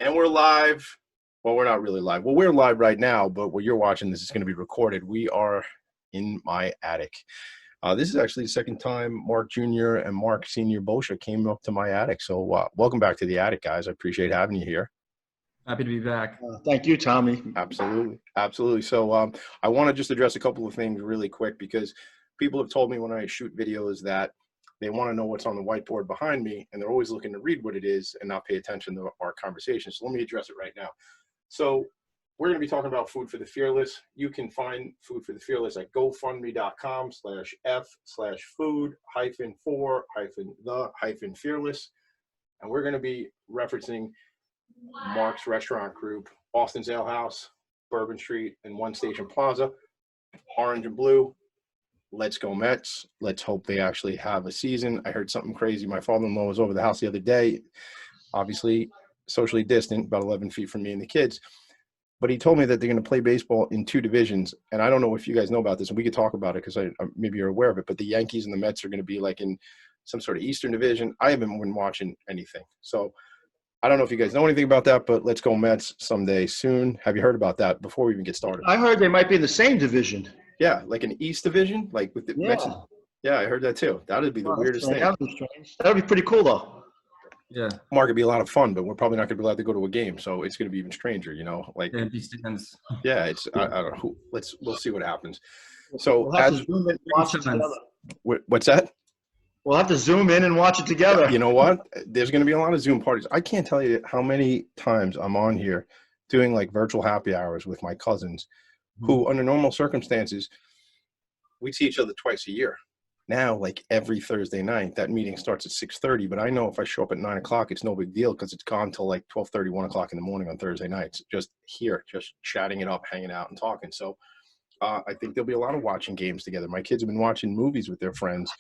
And we're live. Well, we're not really live. Well, we're live right now, but what you're watching, this is going to be recorded. We are in my attic. This is actually the second time Mark Jr. and Mark Sr. Boccia came up to my attic. So welcome back to the attic, guys. I appreciate having you here. Happy to be back. Thank you, Tommy. Absolutely. Absolutely. So I want to just address a couple of things really quick, because people have told me when I shoot videos that they want to know what's on the whiteboard behind me, and they're always looking to read what it is and not pay attention to our conversation. So let me address it right now. So we're going to be talking about Food for the Fearless. You can find Food for the Fearless at gofundme.com/F/food-for-the-fearless. And we're going to be referencing Mark's restaurant group, Austin's Ale House, Bourbon Street, and One Station Plaza, orange and blue. Let's go Mets. Let's hope they actually have a season. I heard something crazy. My father-in-law was over the house the other day, obviously socially distant, about 11 feet from me and the kids. But he told me that they're going to play baseball in two divisions. And I don't know if you guys know about this, and we could talk about it because maybe you're aware of it, but the Yankees and the Mets are going to be like in some sort of Eastern division. I haven't been watching anything. So I don't know if you guys know anything about that, but let's go Mets someday soon. Have you heard about that before we even get started? I heard they might be in the same division. Yeah, like an East division, like with the Mets. Yeah, I heard that too. That would be the weirdest thing. That would be strange. That would be pretty cool, though. Yeah. Mark, it'd be a lot of fun, but we're probably not going to be allowed to go to a game, so it's going to be even stranger, you know. Like, Empty stands. yeah, it's I don't know. We'll see what happens. So, we'll have to zoom in and watch it together. What's that? We'll have to zoom in and watch it together. You know what? There's going to be a lot of Zoom parties. I can't tell you how many times I'm on here doing like virtual happy hours with my cousins, who, under normal circumstances, we see each other twice a year. Now, like every Thursday night, that meeting starts at 6:30, but I know if I show up at 9 o'clock, it's no big deal because it's gone till like 12:30, 1 o'clock in the morning on Thursday nights, just here, just chatting it up, hanging out and talking. So I think there'll be a lot of watching games together. My kids have been watching movies with their friends.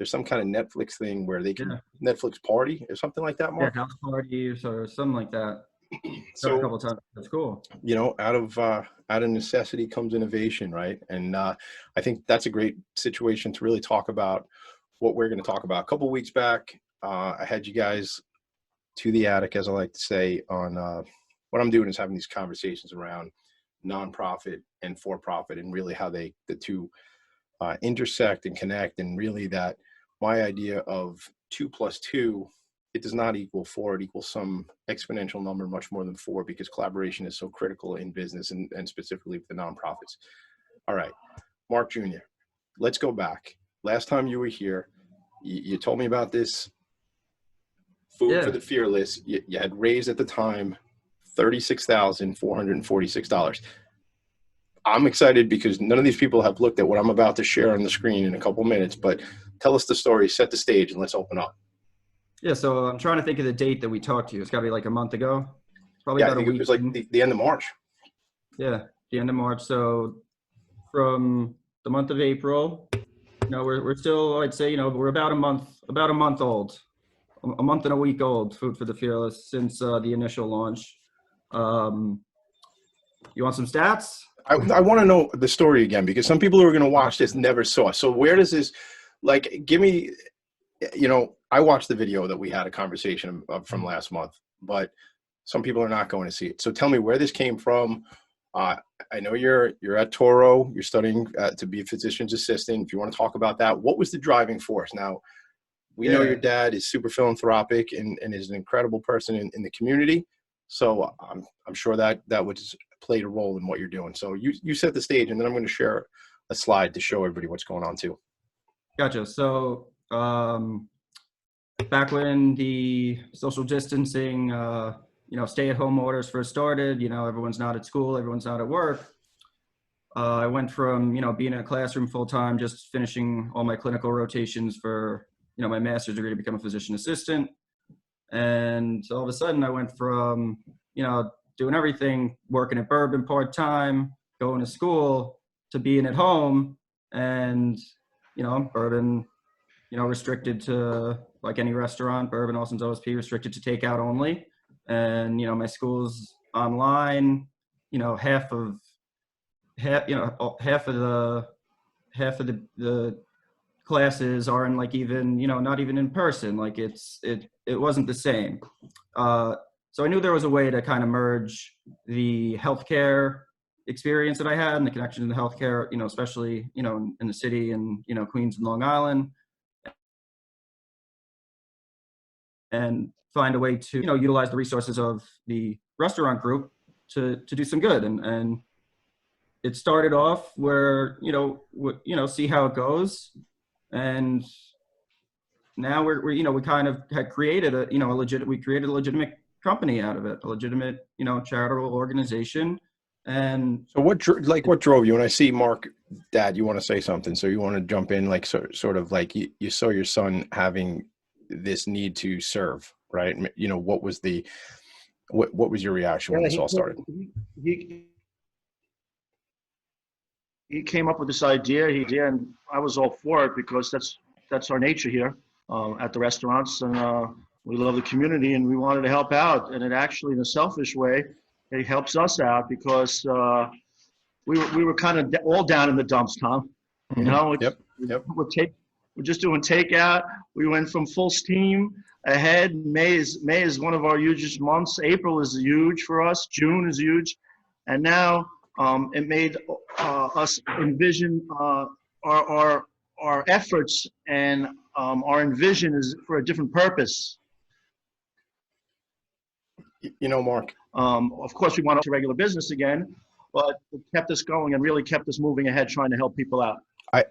There's some kind of Netflix thing where they can Netflix party or something like that, Mark? Yeah, house parties or something like that. So a couple of times. That's cool. You know, out of necessity comes innovation, right? And I think that's a great situation to really talk about what we're going to talk about. A couple of weeks back, I had you guys to the attic, as I like to say, on what I'm doing is having these conversations around nonprofit and for-profit, and really how the two intersect and connect, and really that my idea of 2 + 2, it does not equal 4. It equals some exponential number, much more than 4, because collaboration is so critical in business and specifically with the nonprofits. All right, Mark Jr., let's go back. Last time you were here, you told me about this Food for the Fearless. You had raised at the time $36,446. I'm excited because none of these people have looked at what I'm about to share on the screen in a couple minutes, but tell us the story, set the stage, and let's open up. Yeah, so I'm trying to think of the date that we talked to you. It's got to be like a month ago. Probably about a week. It was like the end of March. Yeah, the end of March. So from the month of April, you know, we're still, I'd say, you know, we're about a month old, a month and a week old, Food for the Fearless, since the initial launch. You want some stats? I want to know the story again, because some people who are going to watch this never saw. So where does this, like, give me, you know, I watched the video that we had a conversation from last month, but some people are not going to see it. So tell me where this came from. I know you're at Toro, you're studying to be a physician's assistant. If you want to talk about that, what was the driving force? Now, we know your dad is super philanthropic and is an incredible person in the community. So I'm sure that was played a role in what you're doing. So you set the stage, and then I'm going to share a slide to show everybody what's going on too. Gotcha. So back when the social distancing, you know, stay-at-home orders first started, you know, everyone's not at school, everyone's not at work. I went from, you know, being in a classroom full-time, just finishing all my clinical rotations for, you know, my master's degree to become a physician assistant. And all of a sudden I went from, you know, doing everything, working at Bourbon part-time, going to school, to being at home. And, you know, Bourbon, you know, restricted to, like any restaurant, Bourbon, Austin's OSP, restricted to takeout only. And, you know, my school's online, you know, half of the classes aren't, like, even, you know, not even in person. Like it wasn't the same. So I knew there was a way to kind of merge the healthcare experience that I had and the connection to the healthcare, especially, in the city and, Queens and Long Island, and find a way to, utilize the resources of the restaurant group to do some good. And it started off where, see how it goes. And now we kind of had created we created a legitimate company out of it, a legitimate, charitable organization. And so what drove you? When I see Mark, Dad, you want to say something, so you want to jump in, like sort of like you saw your son having this need to serve, right? What was what was your reaction when this all started? He came up with this idea. He did, and I was all for it because that's our nature here at the restaurants, and we love the community, and we wanted to help out. And it actually, in a selfish way, it helps us out because we were kind of all down in the dumps, Tom. Yep. We're just doing takeout. We went from full steam ahead. May is one of our hugest months. April is huge for us. June is huge, and now it made us envision our efforts, and our envision is for a different purpose. Mark. Of course, we want to regular business again, but it kept us going and really kept us moving ahead, trying to help people out.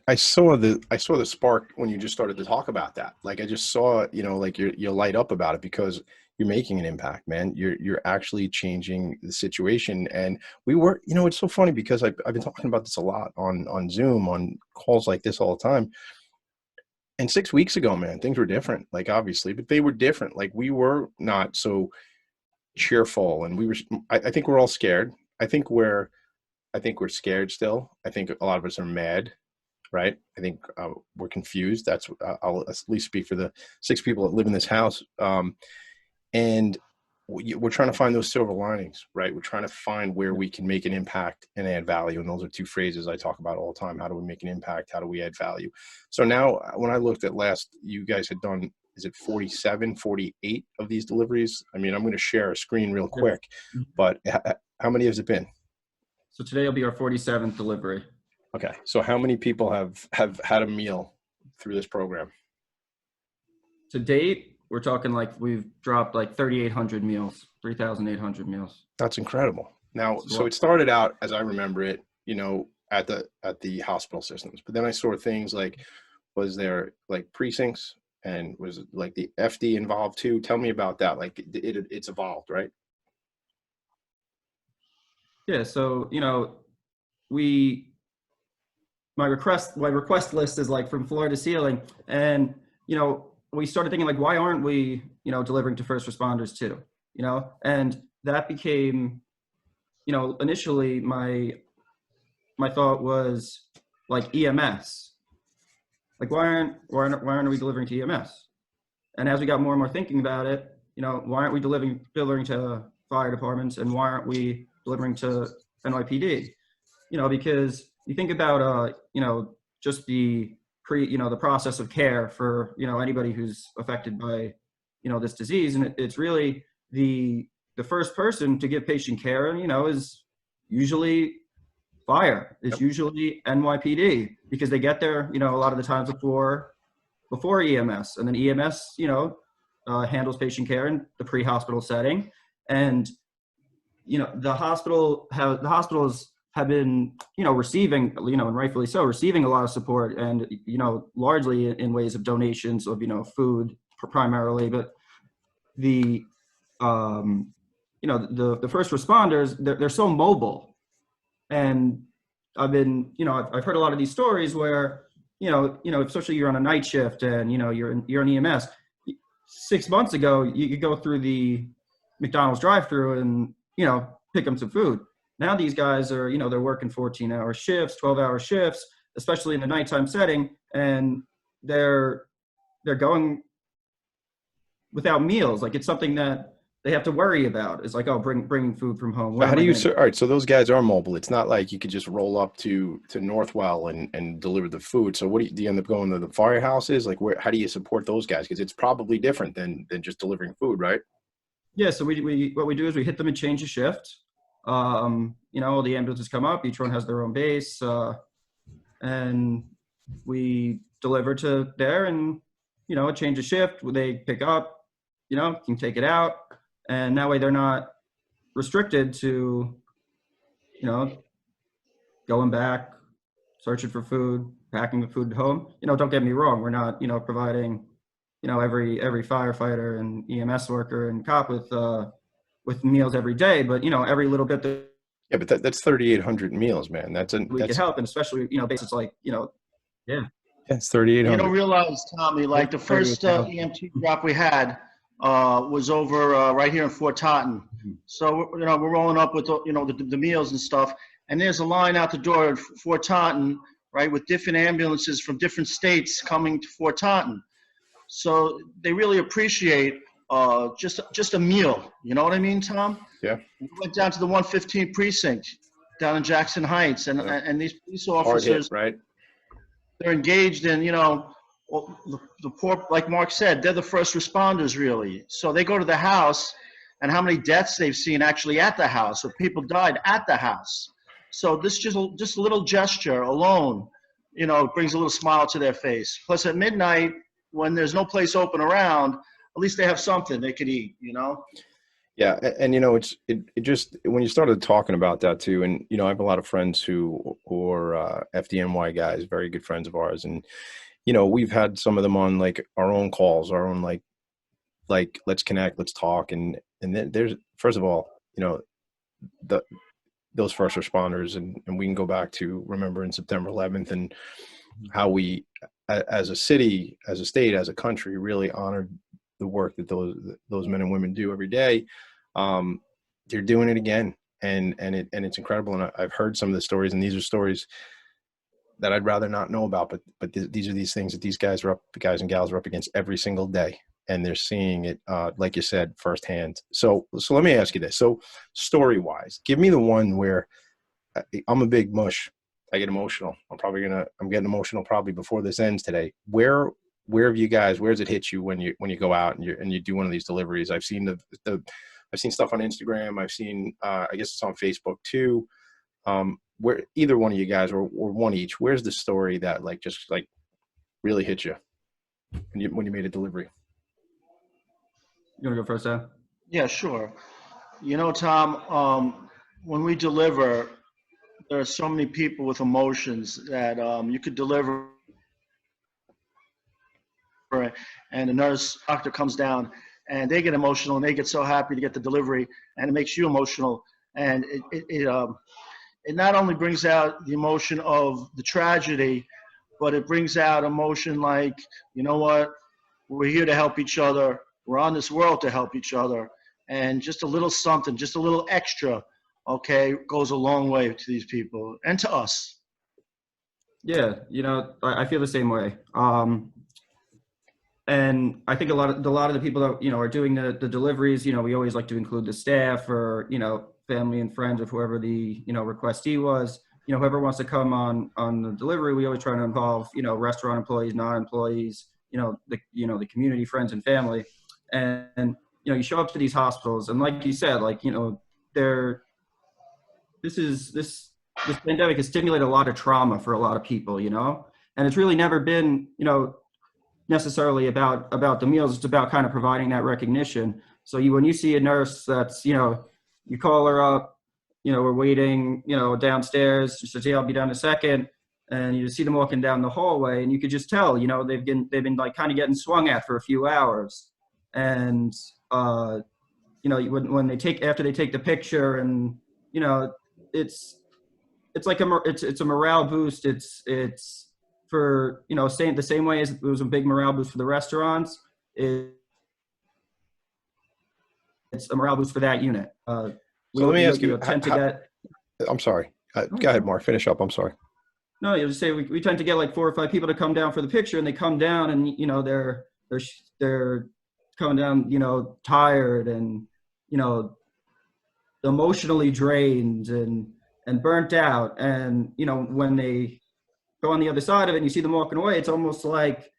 I saw the spark when you just started to talk about that. Like I just saw, like you light up about it because you're making an impact, man. You're actually changing the situation. And we were, it's so funny because I've been talking about this a lot on Zoom, on calls like this all the time. And 6 weeks ago, man, things were different, like obviously, but they were different. Like we were not so cheerful, and I think we're all scared. I think we're scared still. I think a lot of us are mad, right? I think we're confused. I'll at least speak for the 6 people that live in this house. And we're trying to find those silver linings, right? We're trying to find where we can make an impact and add value. And those are 2 phrases I talk about all the time. How do we make an impact? How do we add value? So now when I looked at you guys had done, is it 47, 48 of these deliveries? I mean, I'm going to share a screen real quick, but how many has it been? So today will be our 47th delivery. Okay. So how many people have had a meal through this program? To date, we're talking like we've dropped like 3,800 meals, 3,800 meals. That's incredible. Now, so it started out, as I remember it, at the hospital systems, but then I saw things like, was there like precincts, and was like the FD involved too? Tell me about that. Like it's evolved, right? Yeah. So, my request list is like from floor to ceiling. And, we started thinking like, why aren't we, delivering to first responders too? And that became, initially my thought was like EMS. Like why aren't we delivering to EMS? And as we got more and more thinking about it, why aren't we delivering to fire departments, and why aren't we delivering to NYPD? Because you think about just the the process of care for anybody who's affected by this disease, and it's really the first person to give patient care is usually fire. It's usually NYPD, because they get there a lot of the times before EMS, and then EMS handles patient care in the pre-hospital setting. And the hospitals have been receiving and rightfully so, receiving a lot of support, and largely in ways of donations of food primarily, but the the first responders, they're so mobile. And I've heard a lot of these stories where especially you're on a night shift and you're in EMS. 6 months ago, you could go through the McDonald's drive-through and pick them some food. Now these guys are they're working 14-hour shifts, 12-hour shifts, especially in the nighttime setting, and they're going without meals. Like it's something that they have to worry about. It's like, oh, bringing food from home. How do you, all right, so those guys are mobile. It's not like you could just roll up to Northwell and deliver the food. So what do you end up going to the firehouses? Like how do you support those guys? Because it's probably different than just delivering food, right? Yeah, so we what we do is we hit them and change a shift. You know, the ambulances come up, each one has their own base, and we deliver to there, and you know, change a shift. They pick up, you know, can take it out, and that way they're not restricted to, you know, going back, searching for food, packing the food home. You know, don't get me wrong, we're not, you know, providing, you know, every firefighter and EMS worker and cop with meals every day, but you know, every little bit that Yeah, but that's 3,800 meals, man. That's we can help, and especially, you know, basis like, you know, yeah. that's You 3,800. don't realize, Tommy, like the first 38,000. EMT drop we had was over right here in Fort Totten. So, you know, we're rolling up with, you know, the meals and stuff. And there's a line out the door at Fort Totten, right, with different ambulances from different states coming to Fort Totten. So they really appreciate just a meal. You know what I mean, Tom? Yeah. We went down to the 115 precinct down in Jackson Heights, and Yeah. and these police Hard officers, hit, right? they're engaged in, you know, well, the poor, like Mark said, they're the first responders, really. So they go to the house, and how many deaths they've seen actually at the house, or people died at the house. So this just a little gesture alone, you know, brings a little smile to their face. Plus at midnight, when there's no place open around, at least they have something they could eat, you know? Yeah, and you know, it just when you started talking about that too, and you know, I have a lot of friends who are FDNY guys, very good friends of ours, and you know, we've had some of them on like our own calls, our own like let's connect, let's talk, and then there's, first of all, you know, those first responders, and we can go back to remembering September 11th and how we, as a city, as a state, as a country, really honored the work that those men and women do every day. They're doing it again, and it's incredible. And I've heard some of the stories, and these are stories that I'd rather not know about, but these are these things that these guys and gals are up against every single day, and they're seeing it, like you said, firsthand. So let me ask you this. So story wise, give me the one where I'm a big mush. I get emotional. I'm getting emotional probably before this ends today. Where have you guys, where's it hit you when you go out and you do one of these deliveries? I've seen I've seen stuff on Instagram. I've seen, I guess it's on Facebook too. Where either one of you guys or one each, where's the story that like just like really hit you when you made a delivery? You want to go first, Sam? Yeah, sure. You know, Tom, when we deliver, there are so many people with emotions that you could deliver, and the nurse, doctor comes down, and they get emotional, and they get so happy to get the delivery, and it makes you emotional. And it not only brings out the emotion of the tragedy, but it brings out emotion like, you know what, we're here to help each other. We're on this world to help each other. And just a little something, just a little extra, okay, goes a long way to these people and to us. Yeah, you know, I feel the same way. And I think a lot of the people that, you know, are doing the deliveries, you know, we always like to include the staff or, you know, family and friends of whoever the, you know, requestee was. You know, whoever wants to come on the delivery, we always try to involve, you know, restaurant employees, non-employees, you know, the community, friends and family. And you know, you show up to these hospitals, and like you said, like, you know, this pandemic has stimulated a lot of trauma for a lot of people, you know, and it's really never been, you know, necessarily about the meals. It's about kind of providing that recognition. So when you see a nurse that's, you know, you call her up, you know, we're waiting, you know, downstairs. She says, yeah, I'll be down in a second. And you see them walking down the hallway, and you could just tell, you know, they've been like kind of getting swung at for a few hours. And, you know, when after they take the picture, and, you know, it's like it's a morale boost. It's for, you know, the same way as it was a big morale boost for the restaurants. It's a morale boost for that unit. So let me ask you, tend to get. I'm sorry. Go ahead, Mark. Finish up. I'm sorry. No, you just say we tend to get like 4 or 5 people to come down for the picture, and they come down, and, you know, they're coming down, you know, tired and, you know, emotionally drained and burnt out. And, you know, when they go on the other side of it and you see them walking away, it's almost like,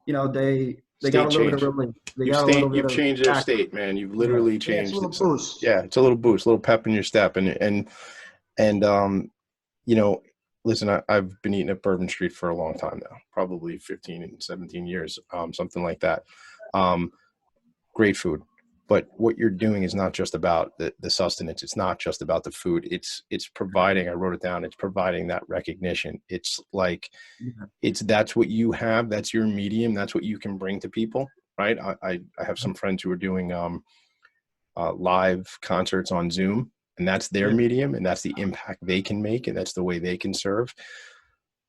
you know, they They got a State little bit of change. relief. They got a little bit You've of changed their back. state, man. You've Yeah. literally Yeah, it's a changed little it. boost. Yeah, it's a little boost, a little pep in your step. And you know, listen, I've been eating at Bourbon Street for a long time now, probably 15 and 17 years, something like that. Great food. But what you're doing is not just about the sustenance. It's not just about the food. It's providing, I wrote it down, it's providing that recognition. It's like, that's what you have. That's your medium. That's what you can bring to people, right? I have some friends who are doing live concerts on Zoom, and that's their medium, and that's the impact they can make, and that's the way they can serve.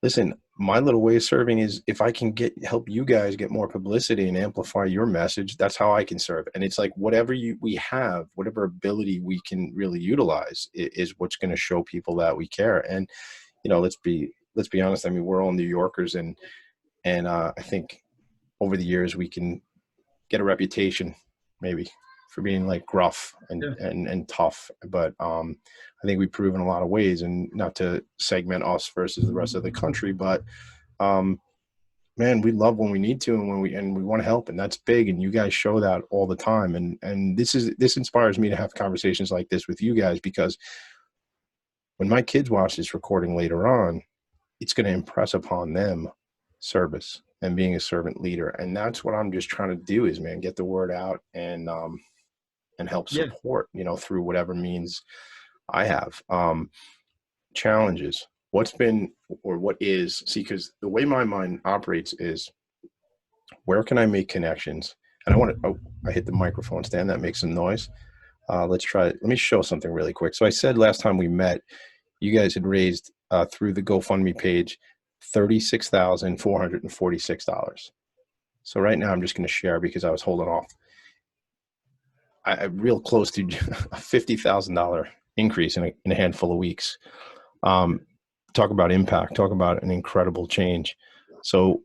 Listen, my little way of serving is if I can help you guys get more publicity and amplify your message, that's how I can serve. And it's like whatever we have, whatever ability we can really utilize is what's going to show people that we care. And, you know, let's be honest. I mean, we're all New Yorkers, and I think over the years we can get a reputation maybe for being like gruff and tough. But I think we've proven a lot of ways, and not to segment us versus the rest of the country, but man, we love when we need to, and when we want to help, and that's big. And you guys show that all the time. And this inspires me to have conversations like this with you guys, because when my kids watch this recording later on, it's going to impress upon them service and being a servant leader. And that's what I'm just trying to do is, man, get the word out and help support, you know, through whatever means I have. Challenges. What's been, or what is, see, because the way my mind operates is, where can I make connections? And I hit the microphone stand. That makes some noise. Let's try it. Let me show something really quick. So I said last time we met, you guys had raised through the GoFundMe page, $36,446. So right now I'm just going to share because I was holding off. I'm real close to a $50,000 increase in a handful of weeks. Talk about impact, talk about an incredible change. So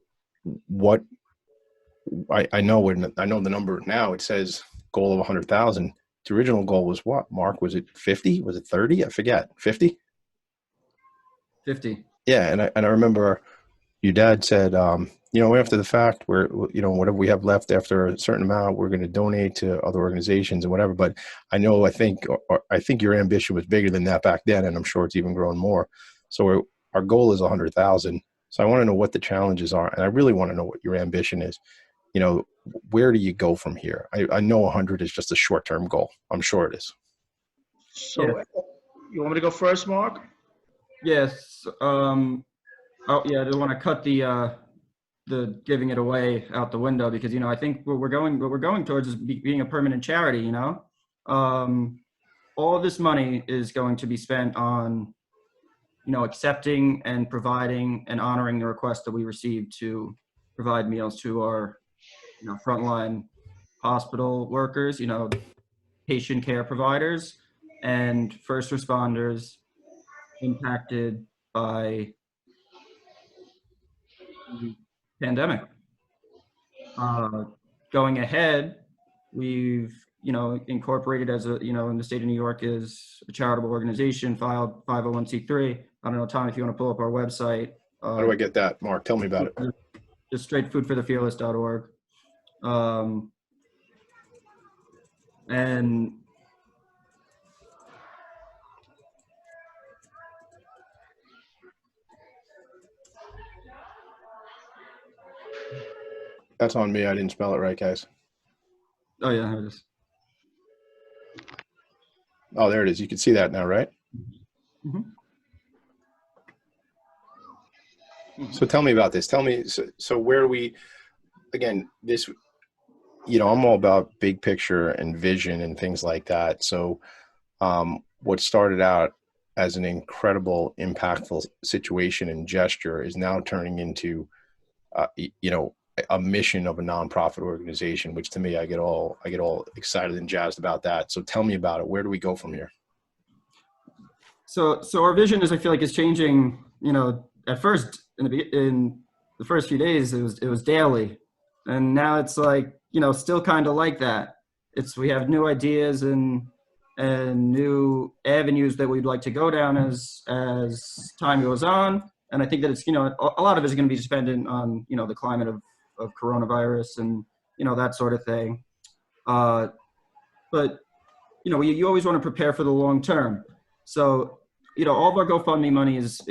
what I know the number now, it says goal of 100,000. The original goal was what, Mark? Was it 50? Was it 30? I forget. 50? 50. Yeah. And I remember your dad said, you know, after the fact, you know, whatever we have left after a certain amount, we're going to donate to other organizations and whatever. But I think your ambition was bigger than that back then, and I'm sure it's even grown more. So our goal is 100,000. So I want to know what the challenges are, and I really want to know what your ambition is. You know, where do you go from here? I know 100 is just a short-term goal. I'm sure it is. So you want me to go first, Mark? Yes. Oh yeah, I don't want to cut the giving it away out the window, because, you know, I think what we're going towards is being a permanent charity. You know, all of this money is going to be spent on, you know, accepting and providing and honoring the request that we received to provide meals to our, you know, frontline hospital workers, you know, patient care providers, and first responders impacted by the pandemic. Going ahead, we've, you know, incorporated as a, you know, in the state of New York is a charitable organization, filed 501c3. I don't know, Tom, if you want to pull up our website. How do I get that, Mark? Tell me about it. Just straight FoodForTheFearless.org. And That's on me. I didn't spell it right, guys. oh yeah, here it is. Oh, there it is. You can see that now, right? Mm-hmm. So tell me about this. Tell me, so where we, again, this, you know, I'm all about big picture and vision and things like that. So what started out as an incredible, impactful situation and gesture is now turning into, you know, a mission of a nonprofit organization, which to me, I get all excited and jazzed about that. So tell me about it. Where do we go from here? So our vision is, I feel like, is changing. You know, at first in the first few days, it was daily, and now it's like, you know, still kind of like that. We have new ideas and new avenues that we'd like to go down as time goes on. And I think that it's, you know, a lot of it is going to be dependent on, you know, the climate of coronavirus and that sort of thing. But you always want to prepare for the long term. So, all of our GoFundMe money is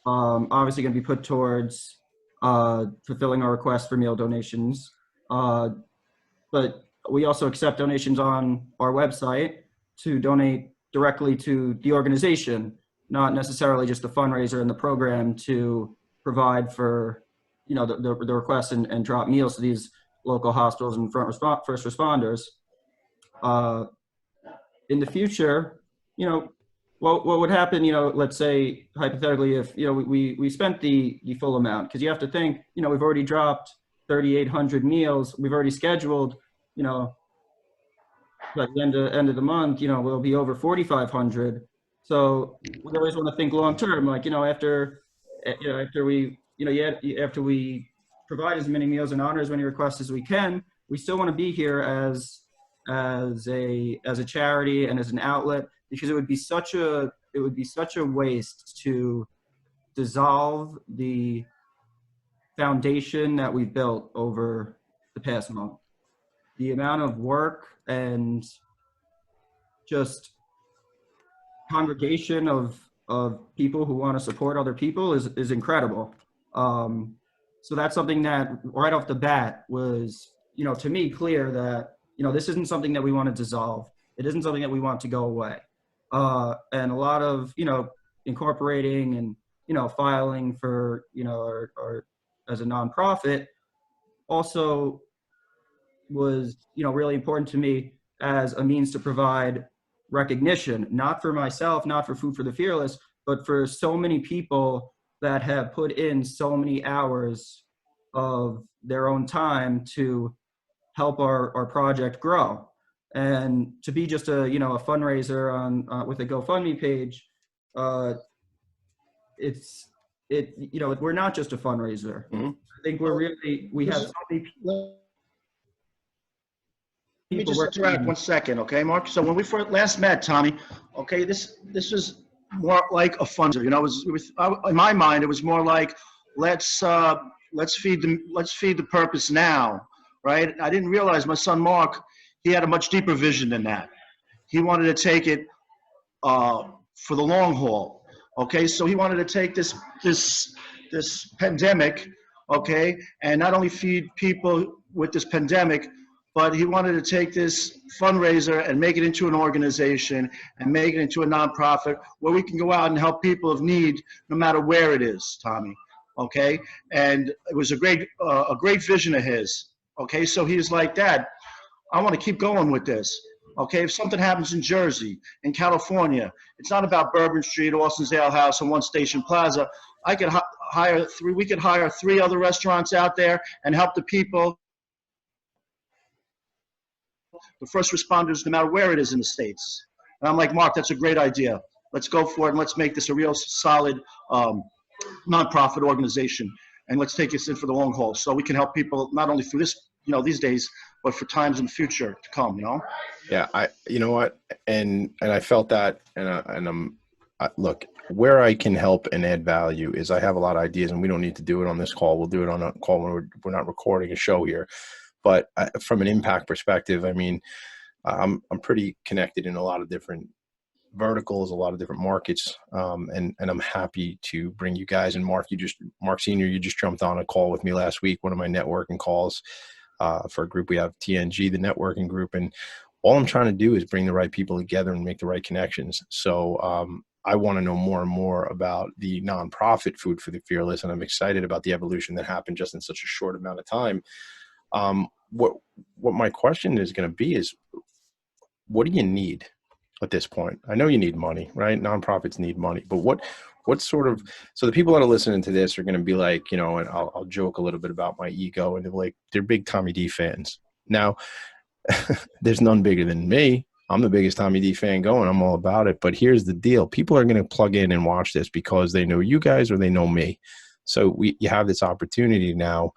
obviously going to be put towards fulfilling our request for meal donations. But we also accept donations on our website to donate directly to the organization, not necessarily just the fundraiser and the program to provide for, the requests and drop meals to these local hospitals and first responders. In the future, what would happen, let's say hypothetically, if, we spent the full amount, because you have to think, we've already dropped 3,800 meals. We've already scheduled, by the end of the month, we'll be over 4,500. So we always want to think long term, like, after we provide as many meals and honor as many requests as we can, we still want to be here as a charity and as an outlet, because it would be such a waste to dissolve the foundation that we've built over the past month. The amount of work and just congregation of people who want to support other people is incredible. So that's something that right off the bat was, to me, clear that, this isn't something that we want to dissolve. It isn't something that we want to go away. And a lot of, incorporating and, filing for, or as a nonprofit also was, really important to me as a means to provide recognition, not for myself, not for Food for the Fearless, but for so many people that have put in so many hours of their own time to help our project grow. And to be just a fundraiser on with a GoFundMe page, we're not just a fundraiser. Mm-hmm. I think we have so many people. Let me just interrupt 1 second, okay, Mark? So when we first last met, Tommy, okay, this was more like a fundraiser. In my mind, it was more like let's feed the purpose now, right? I didn't realize my son Mark, he had a much deeper vision than that. He wanted to take it for the long haul, okay? So he wanted to take this pandemic, okay, and not only feed people with this pandemic, but he wanted to take this fundraiser and make it into an organization and make it into a nonprofit where we can go out and help people of need no matter where it is, Tommy, okay? And it was a great vision of his, okay? So he was like, Dad, I want to keep going with this, okay? If something happens in Jersey, in California, it's not about Bourbon Street, Austin's Ale House, and One Station Plaza. We could hire 3 other restaurants out there and help the people, the first responders, no matter where it is in the States. And I'm like, Mark, that's a great idea. Let's go for it, and let's make this a real solid nonprofit organization, and let's take this in for the long haul so we can help people not only through this, these days, but for times in the future to come, Yeah, and I felt that, and look, where I can help and add value is I have a lot of ideas, and we don't need to do it on this call. We'll do it on a call when we're not recording a show here. But from an impact perspective, I mean, I'm pretty connected in a lot of different verticals, a lot of different markets, and I'm happy to bring you guys. And Mark Senior, you just jumped on a call with me last week, one of my networking calls for a group. We have TNG, the networking group, and all I'm trying to do is bring the right people together and make the right connections. So I want to know more and more about the nonprofit Food for the Fearless, and I'm excited about the evolution that happened just in such a short amount of time. What my question is going to be is, what do you need at this point? I know you need money, right? Nonprofits need money, but what sort of, so the people that are listening to this are going to be like, and I'll joke a little bit about my ego, and they're big Tommy D fans. Now, there's none bigger than me. I'm the biggest Tommy D fan going. I'm all about it. But here's the deal. People are going to plug in and watch this because they know you guys or they know me. So you have this opportunity now.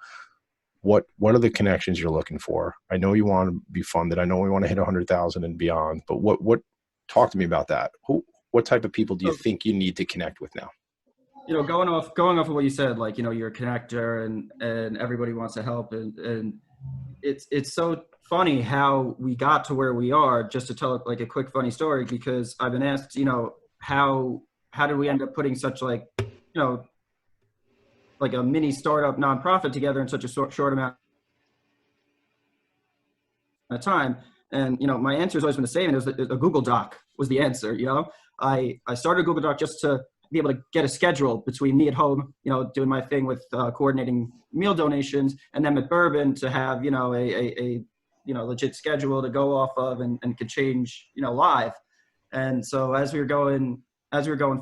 What are the connections you're looking for? I know you want to be funded. I know we want to hit 100,000 and beyond, but what talk to me about that. What type of people do you think you need to connect with now? going off of what you said, like, you're a connector and everybody wants to help. And it's so funny how we got to where we are. Just to tell like a quick funny story, because I've been asked, how did we end up putting such like, like a mini startup nonprofit together in such a short amount of time? And, my answer has always been the same. And it was a Google Doc was the answer. I started a Google Doc just to be able to get a schedule between me at home, doing my thing with coordinating meal donations, and then at Bourbon to have, a legit schedule to go off of and could change, live. And so as we were going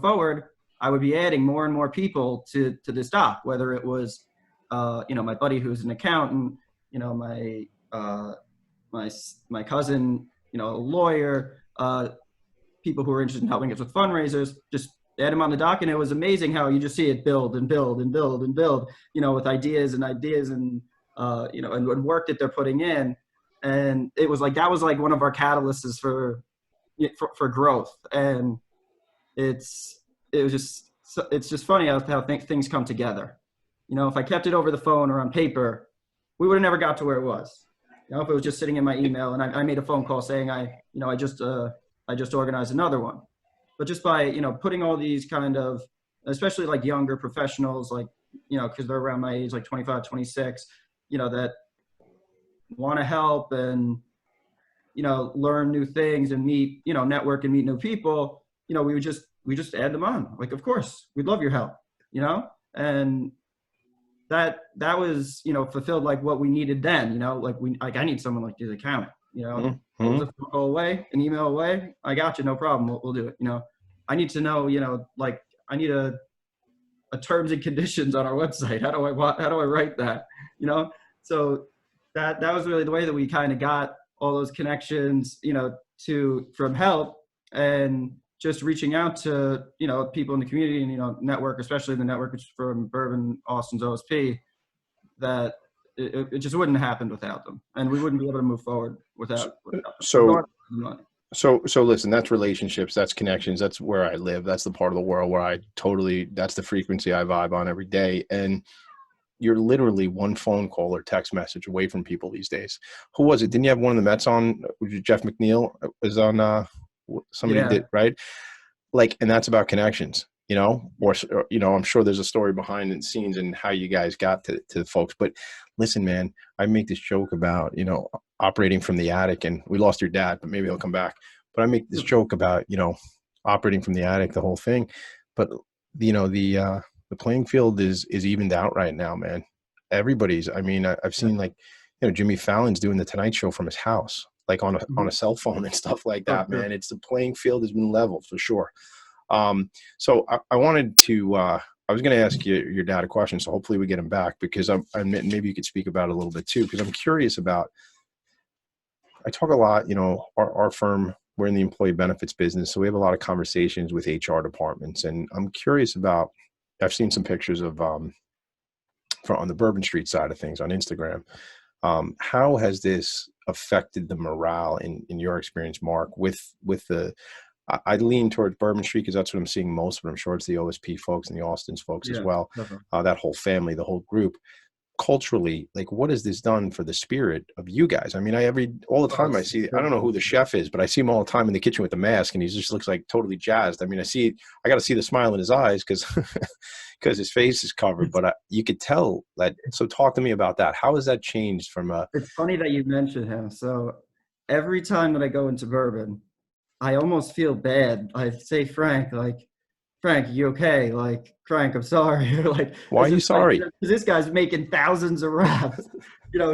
forward, I would be adding more and more people to this doc, whether it was, my buddy who's an accountant, my cousin, a lawyer, people who are interested in helping us with fundraisers, just add them on the doc. And it was amazing how you just see it build and build and build and build, with ideas and and work that they're putting in. And it was like, that was like one of our catalysts for growth. And it's just funny how things come together. If I kept it over the phone or on paper, we would have never got to where it was. If it was just sitting in my email and I made a phone call saying I just organized another one. But just by, putting all these kind of, especially like younger professionals, like, because they're around my age, like 25, 26, that want to help and, learn new things and meet, network and meet new people, we just add them on. Like, of course, we'd love your help, and that was, fulfilled like what we needed then, like I need someone like the accountant, Mhm. It was a phone call away, an email away. I got you, no problem. We'll do it. I need to know, like I need a terms and conditions on our website. How do I write that? So that was really the way that we kind of got all those connections, from help and just reaching out to, people in the community and, network, especially the network from Bourbon, Austin's OSP, that it just wouldn't have happened without them. And we wouldn't be able to move forward without them. So listen, that's relationships, that's connections. That's where I live. That's the part of the world where that's the frequency I vibe on every day. And you're literally one phone call or text message away from people these days. Who was it? Didn't you have one of the Mets on? Jeff McNeil was on, somebody did, right? Like, and that's about connections, or I'm sure there's a story behind the scenes and how you guys got to the folks. But listen, man, I make this joke about, operating from the attic, and we lost your dad, but maybe he'll come back. But I make this joke about, operating from the attic, the whole thing. But, the playing field is evened out right now, man. Everybody's, I've seen like, Jimmy Fallon's doing the Tonight Show from his house, like on a cell phone and stuff like that, man. It's the playing field has been leveled for sure. So I wanted to, I was going to ask your dad a question, so hopefully we get him back, because maybe you could speak about it a little bit too, because I'm curious about, I talk a lot, our firm, we're in the employee benefits business. So we have a lot of conversations with HR departments, and I'm curious about, I've seen some pictures of, on the Bourbon Street side of things on Instagram. How has this affected the morale in your experience, Mark, with the, I lean towards Bourbon Street because that's what I'm seeing most, but I'm sure it's the OSP folks and the Austin's folks as well. That whole family, the whole group. Culturally, like, what has this done for the spirit of you guys? All the time I see, I don't know who the chef is, but I see him all the time in the kitchen with the mask, and he just looks like totally jazzed. I got to see the smile in his eyes because his face is covered, but you could tell that. So talk to me about that. How has that changed from It's funny that you mentioned him. So every time that I go into Bourbon, I almost feel bad. I say, Frank, you okay? Like, Frank, I'm sorry. Like, why are you sorry? Because this guy's making thousands of wraps.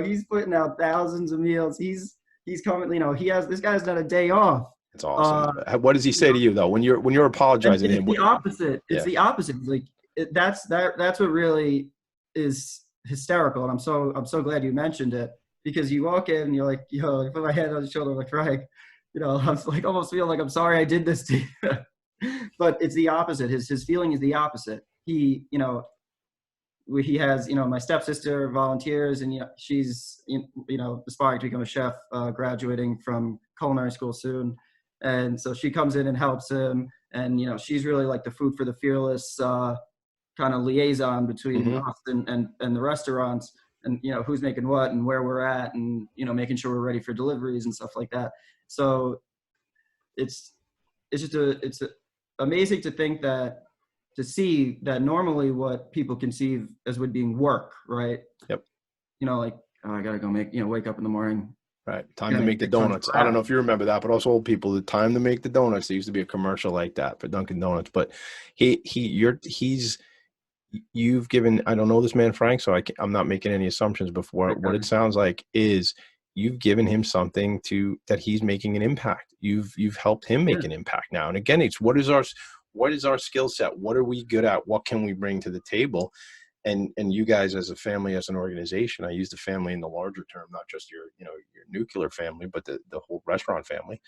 He's putting out thousands of meals. He's coming. This guy's not a day off. It's awesome. What does he say to you though when you're apologizing to him? It's the opposite. It's the opposite. Like, that's what really is hysterical. And I'm so glad you mentioned it, because you walk in and you're like, you put my hand on his shoulder, like, Frank, I'm like, almost feel like I'm sorry I did this to you. But it's the opposite. His feeling is the opposite. He has, my stepsister volunteers, and she's, aspiring to become a chef, graduating from culinary school soon. And so she comes in and helps him. And, she's really like the Food for the Fearless, kind of liaison between Mm-hmm. us and the restaurants, and, you know, who's making what and where we're at, and, you know, making sure we're ready for deliveries and stuff like that. So it's amazing to think that, to see that normally what people conceive as would being work, right? Yep. You know, like, oh, I gotta go make, you know, wake up in the morning. Right. Time to make the 600 donuts. I don't know if you remember that, but also old people, the time to make the donuts. There used to be a commercial like that for Dunkin' Donuts, but you've given, I don't know this man, Frank, so I'm not making any assumptions before. What it sounds like is you've given him something that he's making an impact. You've helped him make an impact now. And again, it's what is our skill set? What are we good at? What can we bring to the table? And you guys as a family, as an organization, I use the family in the larger term, not just your nuclear family, but the whole restaurant family.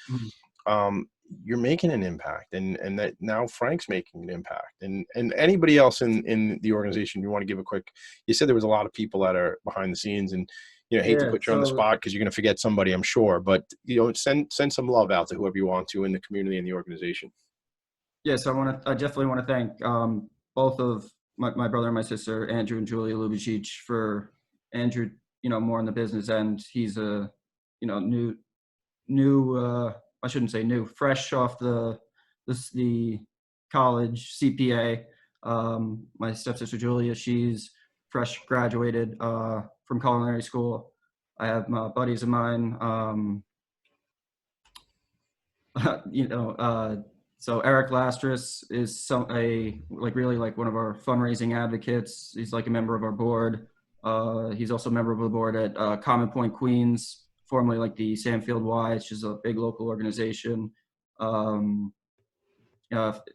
You're making an impact, and that now Frank's making an impact, and anybody else in the organization. You want to give a quick, you said there was a lot of people that are behind the scenes, and, you know, hate to put you on the spot because you're going to forget somebody, I'm sure, but, you know, send some love out to whoever you want to in the community and the organization. Yes, I definitely want to thank both of my brother and my sister, Andrew and Julia Lubicic, for Andrew, you know, more in the business end. He's a, you know, new I shouldn't say new, fresh off the college CPA. My stepsister Julia, she's fresh graduated from culinary school. I have buddies of mine, you know, so Eric Lastris is really like one of our fundraising advocates. He's like a member of our board. He's also a member of the board at Common Point Queens, formerly like the Sandfield Y, which is a big local organization.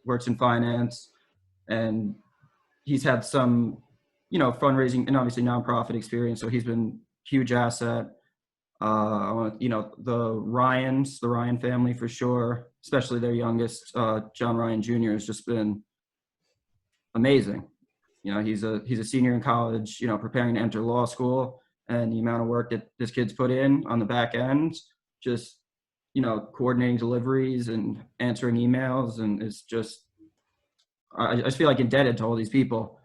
Works in finance, and he's had some, you know, fundraising and obviously nonprofit experience. So he's been a huge asset. You know, the Ryan family for sure, especially their youngest, John Ryan Jr. has just been amazing. You know, he's a senior in college, you know, preparing to enter law school, and the amount of work that this kid's put in on the back end, just, you know, coordinating deliveries and answering emails, and it's just, I just feel like indebted to all these people.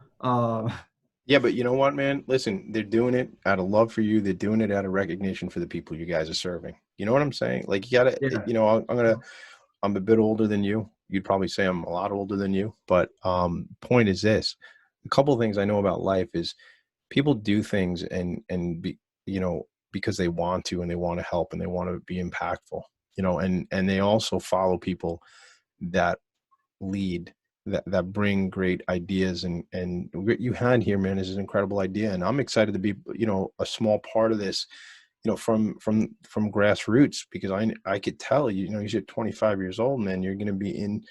Yeah, but you know what, man? Listen, they're doing it out of love for you. They're doing it out of recognition for the people you guys are serving. You know what I'm saying? Like, you gotta, Yeah. you know, I'm a bit older than you. You'd probably say I'm a lot older than you. But point is this: a couple of things I know about life is people do things and be, you know, because they want to, and they want to help, and they want to be impactful. You know, and they also follow people that lead, that bring great ideas, and what you had here, man, is an incredible idea, and I'm excited to be, you know, a small part of this, you know, from grassroots, because I could tell, you know, you're 25 years old, man. You're going to be in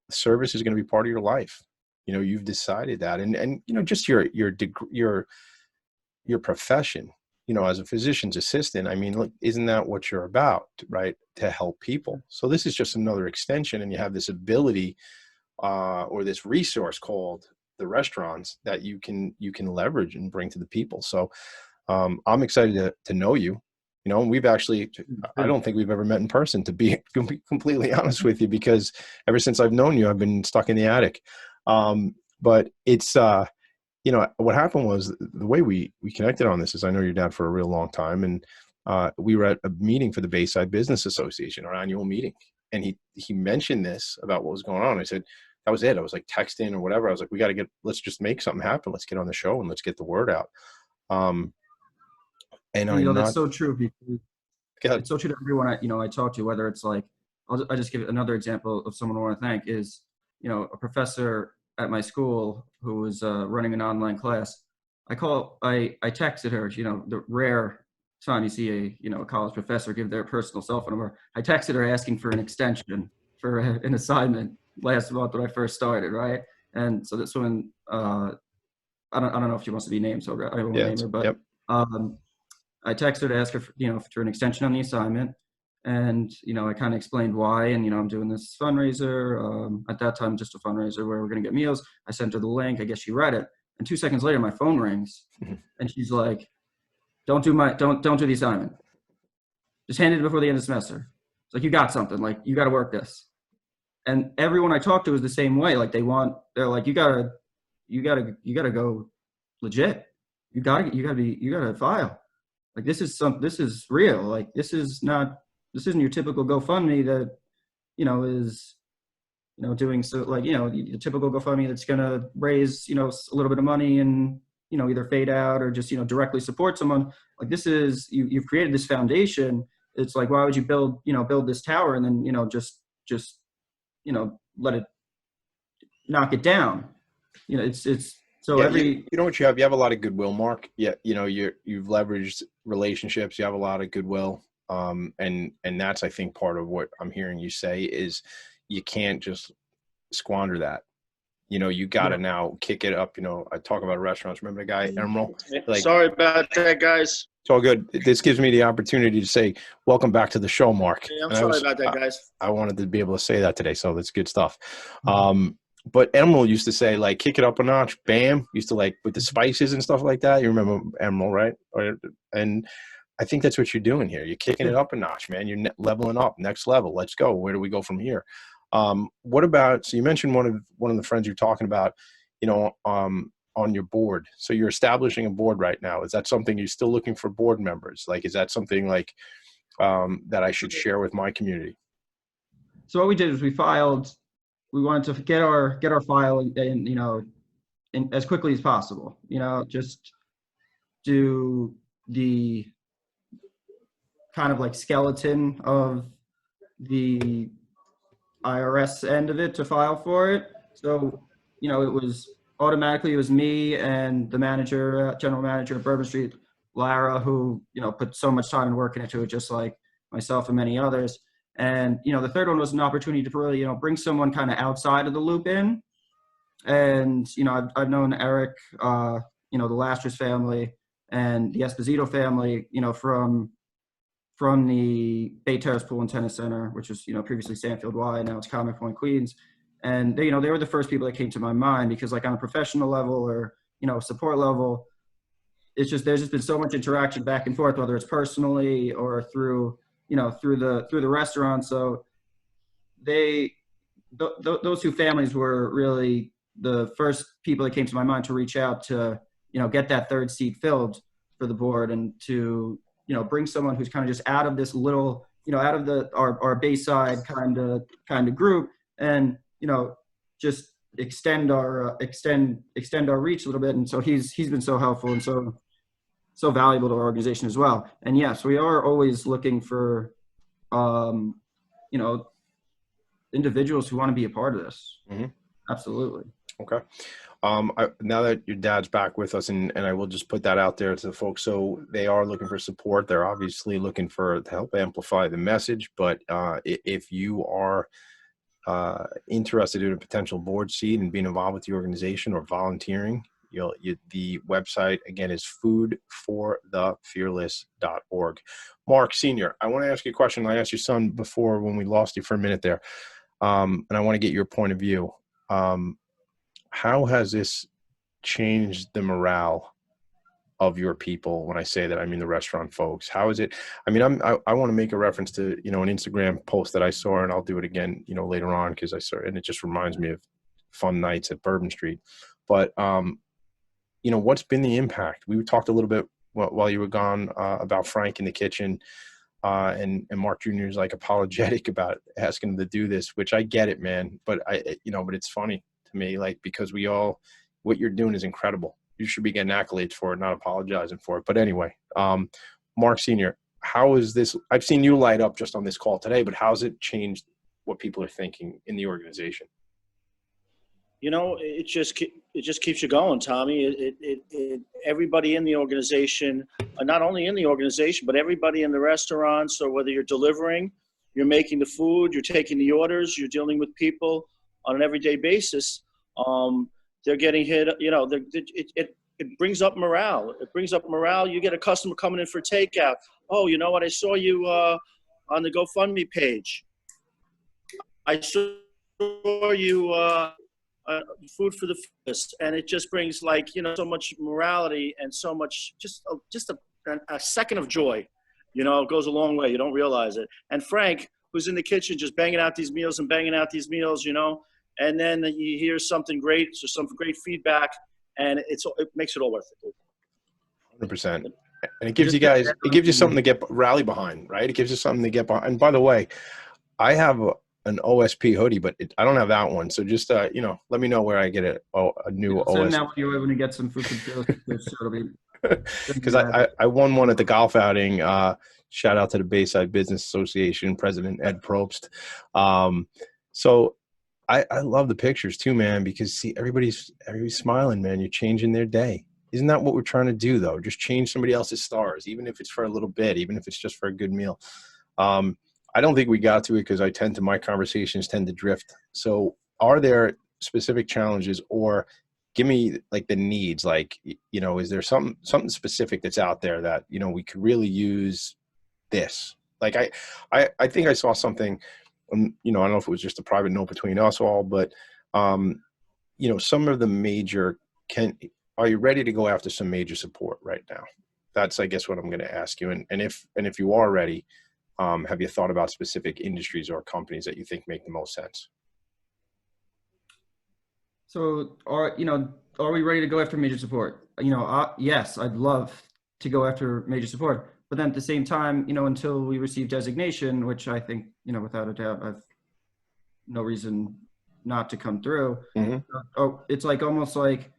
service, is going to be part of your life. You know, you've decided that, and you know, just your profession, you know, as a physician's assistant. I mean, look, isn't that what you're about, right? To help people. So this is just another extension, and you have this ability, or this resource called the restaurants, that you can leverage and bring to the people. So I'm excited to know you. You know, we've actually, I don't think we've ever met in person, to be completely honest with you, because ever since I've known you, I've been stuck in the attic. But it's, you know, what happened was, the way we connected on this is, I know your dad for a real long time, and we were at a meeting for the Bayside Business Association, our annual meeting. And he mentioned this about what was going on. I said, that was it. I was like texting or whatever. I was like, let's just make something happen. Let's get on the show and let's get the word out. And You know, that's so true, because God. it's so true to everyone I talk to, whether it's like, I just give another example of someone I want to thank is, you know, a professor at my school who was running an online class. I texted her, you know, the rare time you see a college professor give their personal cell phone number. I texted her asking for an extension for an assignment last month when I first started, right? And so that's when I don't know if she wants to be named, so I won't name her, but yep. I texted her to ask her for an extension on the assignment. And, you know, I kind of explained why, and, you know, I'm doing this fundraiser, at that time, just a fundraiser where we're going to get meals. I sent her the link. I guess she read it. And 2 seconds later, my phone rings and she's like, don't do the assignment. Just hand it before the end of the semester. It's like, you got something, like, you got to work this. And everyone I talk to is the same way. Like, they're like, you got to you gotta go legit. You gotta file. Like this is real. Like this isn't your typical GoFundMe that, is, doing so, like, the typical GoFundMe that's gonna raise, a little bit of money and, either fade out or just, directly support someone. Like this is, you've created this foundation. It's like, why would you build this tower and then, just, let it knock it down? It's so every, you know what you have? You have a lot of goodwill, Mark. Yeah. You've leveraged relationships. You have a lot of goodwill. And that's, I think, part of what I'm hearing you say is you can't just squander that. You got to now kick it up. I talk about restaurants. Remember the guy, Emerald? Like, sorry about that, guys. It's all good. This gives me the opportunity to say, welcome back to the show, Mark. Yeah, I'm sorry about that, guys. I wanted to be able to say that today. So that's good stuff. But Emerald used to say, like, kick it up a notch, bam. Used to, like, with the spices and stuff like that. You remember Emerald, right? And I think that's what you're doing here. You're kicking it up a notch, man. You're leveling up, next level. Let's go. Where do we go from here? What about, so you mentioned one of the friends you're talking about, on your board. So you're establishing a board right now. Is that something you're still looking for board members? Like, is that something like that I should share with my community? So what we did is we wanted to get our file in as quickly as possible, just do the kind of like skeleton of the IRS end of it to file for it. So, it was me and the manager, general manager of Bourbon Street, Lara, who, put so much time and work into it, just like myself and many others. And, the third one was an opportunity to really, bring someone kind of outside of the loop in. And, I've known Eric, the Lastris family and the Esposito family, from the Bay Terrace Pool and Tennis Center, which was, previously Sandfield Y, now it's Comic Point Queens. And they were the first people that came to my mind because, like, on a professional level or, support level, there's just been so much interaction back and forth, whether it's personally or through the restaurant. So those two families were really the first people that came to my mind to reach out to, get that third seat filled for the board and to, bring someone who's kind of just out of this little, out of our Bayside kind of group and, just extend our reach a little bit. And so he's been so helpful and so valuable to our organization as well. And yes, we are always looking for, individuals who want to be a part of this. Mm-hmm. Absolutely. Okay. Now that your dad's back with us, and I will just put that out there to the folks. So they are looking for support. They're obviously looking to help amplify the message. But if you are interested in a potential board seat and being involved with the organization or volunteering, the website again is FoodForTheFearless.org. Mark Sr., I want to ask you a question. I asked your son before when we lost you for a minute there, and I want to get your point of view. How has this changed the morale of your people? When I say that, I mean the restaurant folks. How is it? I mean, I want to make a reference to, an Instagram post that I saw, and I'll do it again, later on because I saw it, and it just reminds me of fun nights at Bourbon Street. But, what's been the impact? We talked a little bit while you were gone about Frank in the kitchen, and Mark Jr. is like apologetic about asking him to do this, which I get it, man. But but it's funny to me, like, because what you're doing is incredible. You should be getting accolades for it, not apologizing for it. But anyway, Mark Sr., how is this? I've seen you light up just on this call today, but how's it changed what people are thinking in the organization? It just keeps you going, Tommy. Everybody in the organization, not only in the organization, but everybody in the restaurant. So whether you're delivering, you're making the food, you're taking the orders, you're dealing with people on an everyday basis. They're getting hit, it brings up morale. It brings up morale. You get a customer coming in for takeout. Oh, you know what? I saw you on the GoFundMe page. I saw you Food for the Fearless, and it just brings so much morality and so much just a second of joy. It goes a long way. You don't realize it. And Frank, who's in the kitchen just banging out these meals, and then you hear something great, so some great feedback, and it makes it all worth it. 100%. And it gives you guys, it gives you something to get rally behind, right? It gives you something to get behind. And by the way, I have an OSP hoodie, but I don't have that one. So just, you know, let me know where I get a new OSP. Send that when you get some Food for the Fearless. It'll be because I won one at the golf outing. Shout out to the Bayside Business Association President Ed Probst. So I love the pictures too, man, because see, everybody's smiling, man. You're changing their day. Isn't that what we're trying to do, though? Just change somebody else's stars, even if it's for a little bit, even if it's just for a good meal. I don't think we got to it because my conversations tend to drift. So are there specific challenges, or give me like the needs, like, you know, is there something specific that's out there that, you know, we could really use this? Like I think I saw something, you know, I don't know if it was just a private note between us all, but, you know, some of the major are you ready to go after some major support right now? That's, I guess, what I'm going to ask you. And if you are ready, have you thought about specific industries or companies that you think make the most sense? So are we ready to go after major support? You know, yes, I'd love to go after major support, but then at the same time, you know, until we receive designation, which I think, you know, without a doubt, I've no reason not to come through. Mm-hmm. Oh, it's like almost like,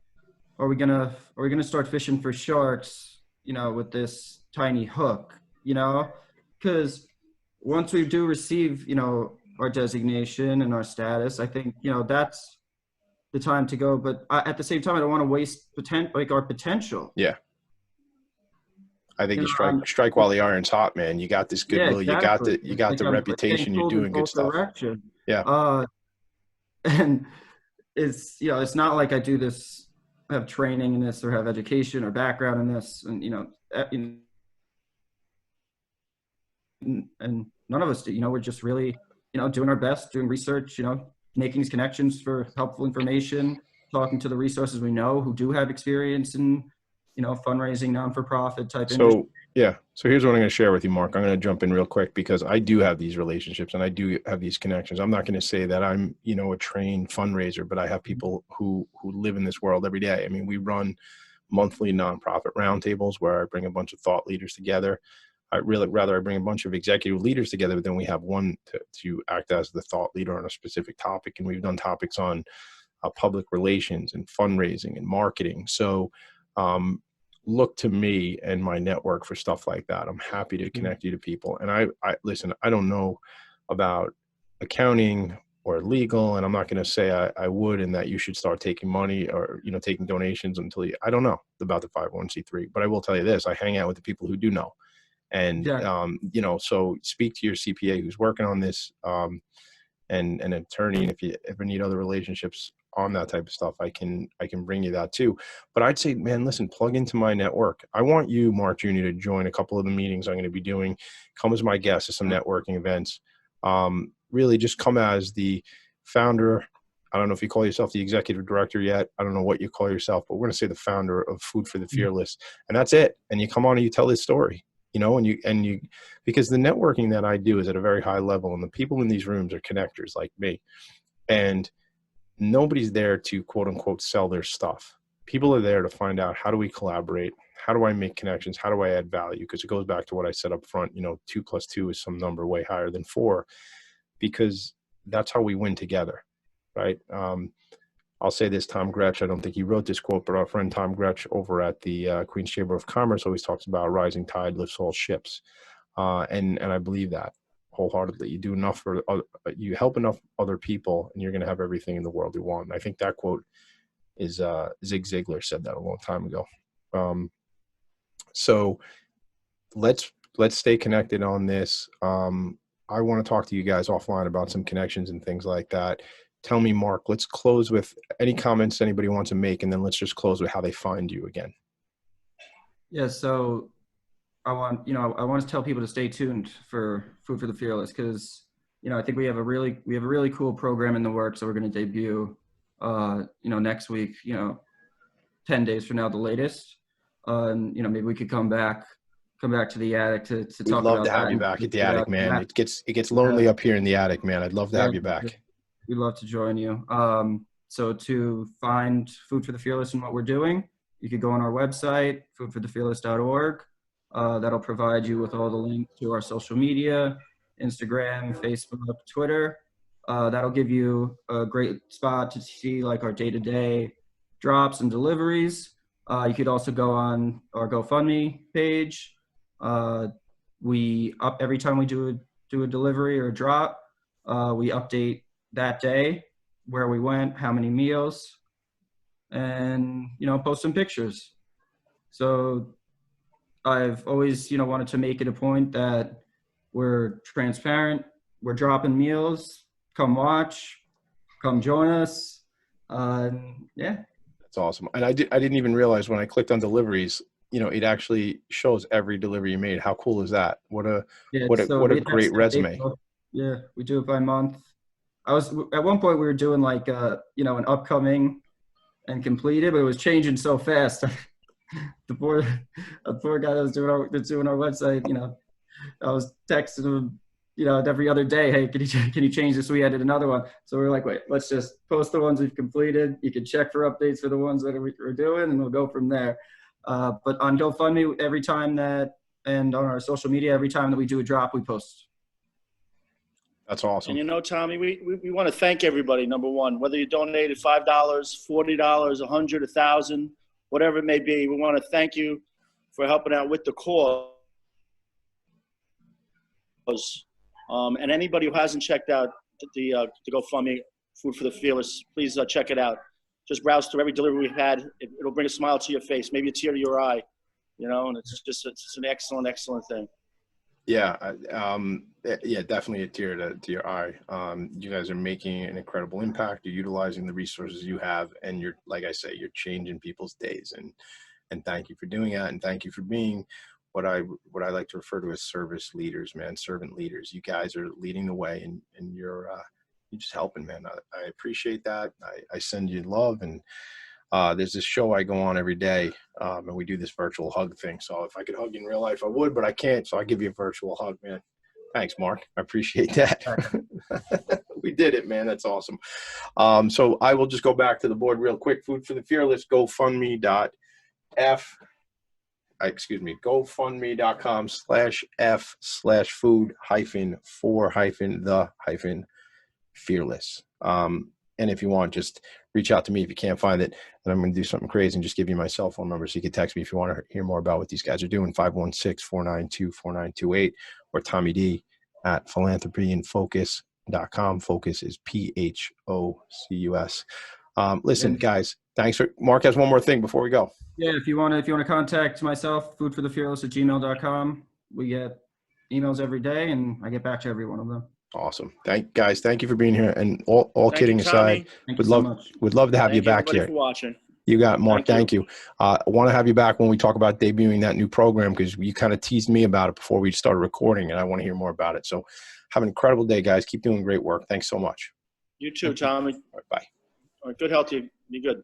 are we gonna start fishing for sharks, you know, with this tiny hook, you know? Because once we do receive, you know, our designation and our status, I think, you know, that's the time to go. But at the same time, I don't want to waste our potential. Yeah. I think you strike while the iron's hot, man. You got this goodwill. Yeah, exactly. You got the reputation. You're doing good stuff. Direction. Yeah. And it's, you know, it's not like I do this, have training in this or have education or background in this, and, you know, and none of us do, you know, we're just really, you know, doing our best, doing research, you know, making these connections for helpful information, talking to the resources we know who do have experience in, you know, fundraising, non-for-profit type industry. Yeah. So here's what I'm going to share with you, Mark. I'm going to jump in real quick because I do have these relationships and I do have these connections. I'm not going to say that I'm, you know, a trained fundraiser, but I have people who live in this world every day. I mean, we run monthly nonprofit roundtables where I bring a bunch of thought leaders together. I bring a bunch of executive leaders together, but then we have one to act as the thought leader on a specific topic. And we've done topics on public relations and fundraising and marketing. So, look to me and my network for stuff like that. I'm happy to connect you to people. And I listen, I don't know about accounting or legal, and I'm not going to say I would, and that you should start taking money or, you know, taking donations I don't know about the 501c3, but I will tell you this, I hang out with the people who do know. And, you know, so speak to your CPA who's working on this, and an attorney. And if you ever need other relationships on that type of stuff, I can bring you that too. But I'd say, man, listen, plug into my network. I want you, Mark Jr., to join a couple of the meetings I'm going to be doing. Come as my guest at some networking events. Really just come as the founder. I don't know if you call yourself the executive director yet. I don't know what you call yourself, but we're going to say the founder of Food for the Fearless. And that's it. And you come on and you tell this story, you know, and you, because the networking that I do is at a very high level, and the people in these rooms are connectors like me. And nobody's there to quote unquote sell their stuff. People are there to find out, how do we collaborate? How do I make connections? How do I add value? Because it goes back to what I said up front, you know, 2 + 2 is some number way higher than 4, because that's how we win together. Right. I'll say this, Tom Gretsch, I don't think he wrote this quote, but our friend Tom Gretsch over at the Queen's Chamber of Commerce always talks about rising tide lifts all ships. And I believe that wholeheartedly. You do enough you help enough other people, and you're going to have everything in the world you want. And I think that quote is Zig Ziglar said that a long time ago. So let's stay connected on this. I want to talk to you guys offline about some connections and things like that. Tell me, Mark, let's close with any comments anybody wants to make, and then let's just close with how they find you again. Yeah. So I want to tell people to stay tuned for Food for the Fearless, because, you know, I think we have a really cool program in the works that we're going to debut, you know, next week, you know, 10 days from now, the latest. And, you know, maybe we could come back to the attic to talk about that. We'd love to have you back at the attic, man. It gets lonely up here in the attic, man. I'd love to have you back. we'd love to join you. So to find Food for the Fearless and what we're doing, you could go on our website, foodforthefearless.org. That'll provide you with all the links to our social media, Instagram, Facebook, Twitter. That'll give you a great spot to see like our day-to-day drops and deliveries. You could also go on our GoFundMe page. We every time we do a delivery or a drop, we update that day, where we went, how many meals, and, you know, post some pictures. So I've always, you know, wanted to make it a point that we're transparent, we're dropping meals, come watch, come join us. Yeah. That's awesome. And I didn't even realize when I clicked on deliveries, you know, it actually shows every delivery you made. How cool is that? What a great resume. Yeah, we do it by month. At one point we were doing like you know, an upcoming and completed, but it was changing so fast. the poor guy that was doing our website, you know, I was texting him, you know, every other day, hey, can you change this? We added another one. So we're like, wait, let's just post the ones we've completed. You can check for updates for the ones that we're doing, and we'll go from there. But on GoFundMe, every time that, and on our social media, every time that we do a drop, we post. That's awesome. And you know, Tommy, we want to thank everybody, number one, whether you donated $5, $40, $100, $1,000, whatever it may be. We want to thank you for helping out with the cause. And anybody who hasn't checked out the GoFundMe, Food for the Fearless, please check it out. Just browse through every delivery we've had. It'll bring a smile to your face, maybe a tear to your eye, you know, and it's an excellent, excellent thing. Yeah. Yeah, definitely a tear to your eye. You guys are making an incredible impact. You're utilizing the resources you have, and you're, like I say, you're changing people's days, and thank you for doing that. And thank you for being what I like to refer to as service leaders, man, servant leaders. You guys are leading the way, and you're just helping, man. I appreciate that. I send you love. And there's this show I go on every day, and we do this virtual hug thing. So if I could hug you in real life, I would, but I can't. So I give you a virtual hug, man. Thanks, Mark. I appreciate that. We did it, man. That's awesome. So I will just go back to the board real quick. Food for the Fearless, GoFundMe.f/food-for-the-fearless. And if you want, just reach out to me if you can't find it, and I'm going to do something crazy and just give you my cell phone number so you can text me if you want to hear more about what these guys are doing, 516-492-4928, or Tommy D at philanthropyandfocus.com. Focus is PHOCUS. Listen, guys, thanks for, Mark has one more thing before we go. Yeah, if you want to contact myself, foodforthefearless@gmail.com. We get emails every day, and I get back to every one of them. Awesome. Thank you for being here. And all kidding aside, we'd love to have you back here. For watching. You got it, Mark. Thank you. I want to have you back when we talk about debuting that new program, because you kind of teased me about it before we started recording, and I want to hear more about it. So have an incredible day, guys. Keep doing great work. Thanks so much. You too, Tommy. All right, bye. All right, good health to you. Be good.